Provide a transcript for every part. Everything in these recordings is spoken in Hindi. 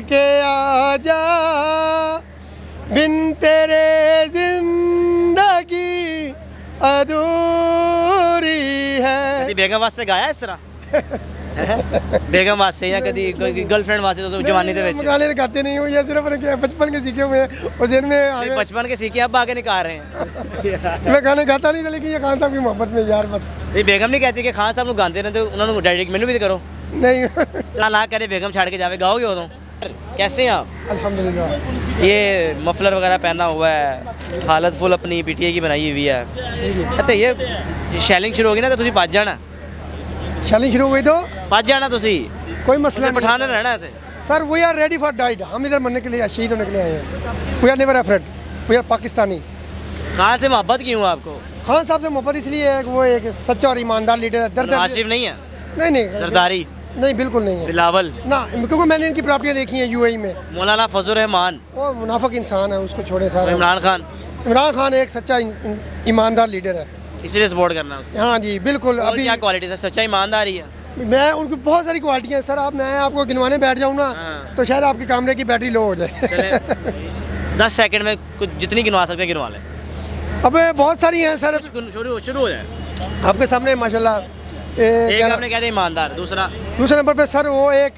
के आजा, बिन तेरे जिंदगी अधूरी है। कभी बेगम वास्ते गाया इस तरह? बेगम वास्ते या कभी गर्लफ्रेंड वास्ते तो जवानी दे विच गाने गाते नहीं हूँ, ये सिर्फ बचपन के सीखे हुए हैं और जेन में बचपन के सीखे अब आगे निकाल रहे हैं। मैं गाने गाता नहीं था, लेकिन ये खान साहब की मोहब्बत में यार बस। ये बेगम नहीं कहती कि खान साहब गाते रहते उन्होंने डायरेक्ट मैनू भी तो करो नहीं चला ना करे बेगम छाड़ के जावे गाओगे उदों? कैसे हैं आप? अल्हम्दुलिल्लाह। ये मफलर वगैरह पहना हुआ है, हालत फुल अपनी पीटीआई की बनाई हुई है। अच्छा ये शैलिंग शुरू होगी ना तो तुसी भज जाना, शैलिंग शुरू हो गई तो भज जाना तुसी, कोई मसला तुसी नहीं पठान रहना है। Sir. We are ready for died, हम इधर मरने के लिए शहीद होने के लिए आए हैं। We are never afraid, we are Pakistani. Khan से मोहब्बत क्यों आपको? खान साहब से मोहब्बत इसलिए है कि वो एक सच्चा और ईमानदार लीडर है। दर्द आशिफ नहीं है? नहीं जरदारी नहीं, बिल्कुल नहीं है बिलावल ना, क्योंकि मैंने इनकी प्रॉपर्टियाँ देखी हैं यूएई में। मौलाना फजल रहमान, वो मुनाफिक इंसान है, उसको छोड़े सारे। इमरान खान, इमरान खान एक सच्चा ईमानदार लीडर है, इसलिए सपोर्ट करना। हाँ जी बिल्कुल। और अभी क्या क्वालिटी है? सच्चा ईमानदारी है। मैं उनकी बहुत सारी क्वालिटियाँ हैं सर। आप मैं आपको गिनवाने बैठ जाऊँ ना हाँ। तो शायद आपके कैमरे की बैटरी लो हो जाए। चले 10 सेकंड में कुछ जितनी गिनवा सकते हैं गिनवा लें। अब बहुत सारी हैं सर, शुरू हो जाए। आपके सामने माशाल्लाह। एक आपने कहा था ईमानदार, दूसरा नंबर पे सर वो एक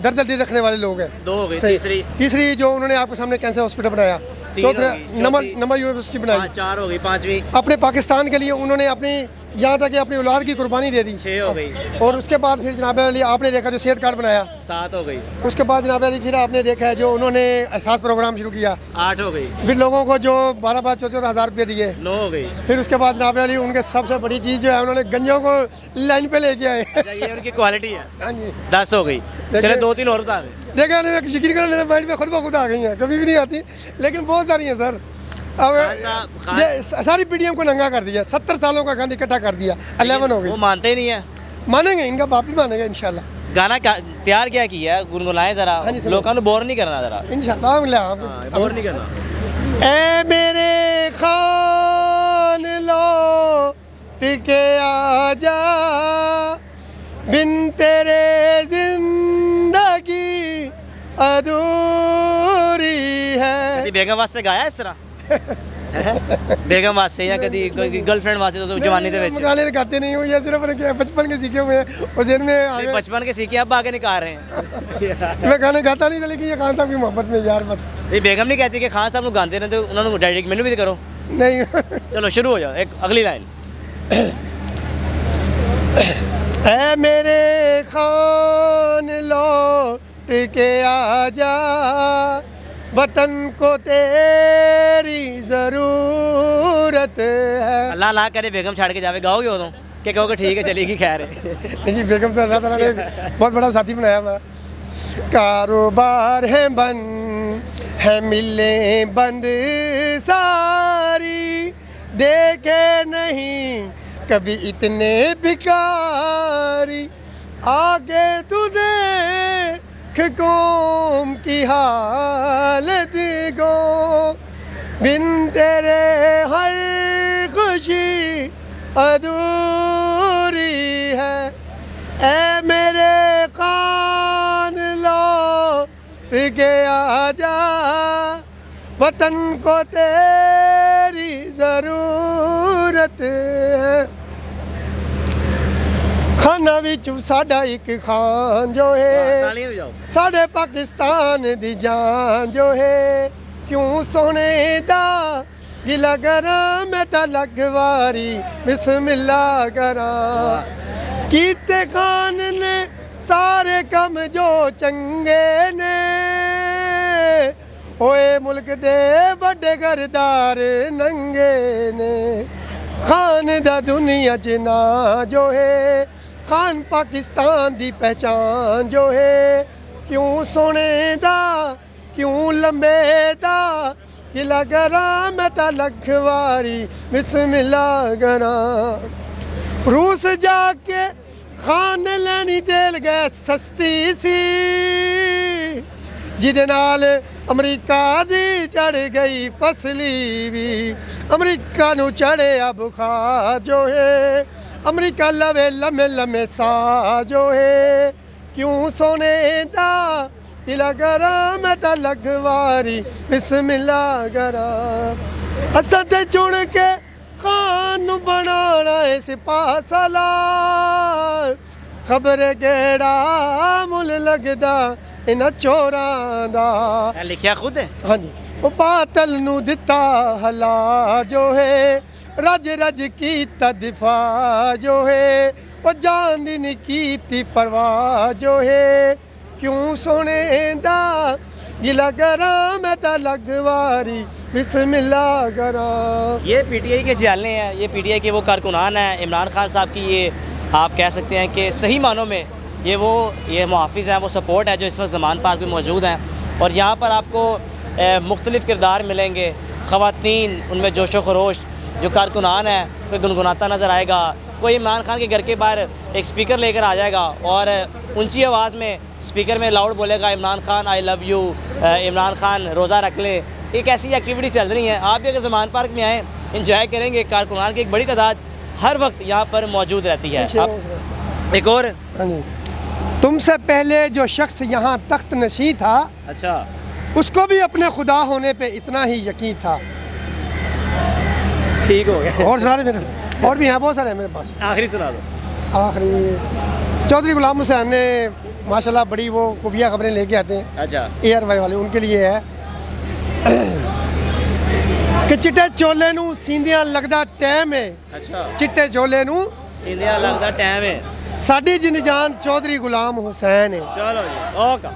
दर्द दिल रखने वाले लोग हैं। 2 हो गई, सही। तीसरी जो उन्होंने आपके सामने कैंसर हॉस्पिटल बनाया। 3 चौथा हो गई, नंबर यूनिवर्सिटी बनाई। 4 हो गई, 5वीं अपने पाकिस्तान के लिए उन्होंने अपनी यहाँ तक कि अपनी औलाद की कुर्बानी दे दी। 6 हो गई। और उसके बाद फिर जनाब अली आपने देखा जो सेहत कार्ड बनाया। 7 हो गई। उसके बाद जनाब अली फिर आपने देखा है जो उन्होंने एहसास प्रोग्राम शुरू किया। 8 हो गई। फिर लोगों को जो 12-14 हज़ार रुपये दिए। 9 हो गई। फिर उसके बाद जनाब अली उनके सबसे बड़ी चीज़ जो है उन्होंने गंजों को लाइन पे लेके आए। ये उनकी क्वालिटी है। हाँ जी 10 हो गई। चले 2-3 और बता दें। देखा यकीन करें मेरे माइंड में खुद ब खुद आ गई हैं, कभी भी नहीं आती, लेकिन बहुत सारी हैं सर। अब ये सारी पीडीएम को नंगा कर दिया, 70 सालों का गंद इकट्ठा कर दिया, 11 हो गई। वो मानते ही नहीं है। मानेंगे, इनका बाप भी मानेगा इंशाल्लाह। गाना तैयार क्या किया है, गुनगुनाए जरा, लोगों को बोर नहीं करना जरा। इंशाल्लाह बोर नहीं करना। ए मेरे खान लौट के आजा, बिन तेरे जिंदगी अधूरी है। कभी बेगम वास्ते गाया इस तरह? बेगम वास्ते या कभी गर्लफ्रेंड वास्ते तो जवानी दे विच गाने गाते नहीं हूँ, ये सिर्फ बचपन के सीखे हुए हैं और जेन में बचपन के सीखे अब आगे निकाल रहे हैं। मैं गाने गाता नहीं था, लेकिन ये खान साहब की मोहब्बत में यार बस। ये बेगम नहीं कहती कि खान साहब गाते रहते उन्होंने डायरेक्ट मैनू भी तो करो नहीं। चलो शुरू हो जाओ, एक अगली लाइन। ऐ मेरे खान लौट के आजा, वतन को तेरी जरूरत है। अल्लाह ना करे बेगम छाड़ के जावे गाओगे उदों कि कहोगे ठीक है चलेगी खैर है? जी बेगम से अल्लाह ताला ने बहुत बड़ा साथी बनाया हमारा। कारोबार है बंद है, मिले बंद सारी, देखे नहीं कभी इतने भिखारी, आगे तू देख कौम की हालत को, बिन तेरे हर खुशी अधूरी है। ऐ मेरे खान लौट के आजा, वतन को तेरी ज़रूरत है। खाना विचू साडा एक खान जो है, साडे पाकिस्तान दी जान जो है, क्यों सोने दा गिला करा मैं ता लगवारी बिस्मिल्लाह करा। कीते खान ने सारे कम जो चंगे ने, ओए मुल्क दे बड़े घरदार नंगे ने। खान दा दुनिया च ना जो है, खान पाकिस्तान दी पहचान जो है, क्यों सोने दा क्यों लंबे दा गिला करा मैं ता लखवारी बिस्मिल्लाह करा। रूस जाके खान लैनी तेल गैस सस्ती सी, जिदे नाल अमरीका दी चढ़ गई पसली भी, अमरीका नू चढ़े बुखार जो है, अमरीका लवे लमे लमे सा जो है, क्यों सोने दा दिला करा मैं तो लगवारी बिस्मिल्ला करा असद चुन के खान बनाना है सिपाह सालार खबर केड़ा मुल लगदा इन्हां चोरां दा लिखिया खुद है हाँ जी वो बातल नू दिता हला जो है रज रज कीता दिफा जो है वो जान दी नी कीती परवाह जो है क्यों सोने दा गिला करा मैं ता लगवारी बिस्मिल्ला करा। ये पीटीआई के जियाले हैं, ये पीटीआई के वो कारकुनान हैं। इमरान खान साहब की ये आप कह सकते हैं कि सही मानों में ये मुहाफ़िज़ हैं, वो सपोर्ट है जो इस वक्त ज़मान पार्क में मौजूद हैं। और यहाँ पर आपको मुख्तलिफ़ किरदार मिलेंगे, ख़वातीन उनमें जोशो खरोश, जो कारकुनान है कोई गुनगुनाता नज़र आएगा, कोई इमरान खान के घर के बाहर एक स्पीकर लेकर आ जाएगा और ऊंची आवाज़ में स्पीकर में लाउड बोलेगा Imran Khan I love you, Imran Khan रोज़ा रख ले। एक ऐसी एक्टिविटी चल रही है। आप भी अगर ज़मान पार्क में आएँ इंजॉय करेंगे। कारकुनान की एक बड़ी तादाद हर वक्त यहाँ पर मौजूद रहती है। अब एक और हाँ जी तुमसे पहले जो शख्स यहाँ तख्त नशी था अच्छा उसको भी अपने खुदा होने पे इतना ही यकीन था। ठीक हो गया। और सारे मेरे और भी हैं, बहुत सारे हैं मेरे पास। आखिरी सुना दो। आखिरी चौधरी गुलाम हुसैन ने माशाल्लाह बड़ी वो खुफिया खबरें लेके आते हैं अच्छा एयर वाई वाले, उनके लिए है कि चिट्टे चोले नू सींदियां लगदा टाइम है। अच्छा चिट्टे चोले नू सीधे लगता टाइम है। साडी जिंद जान चौधरी गुलाम हुसैन है। चलो जी ओके।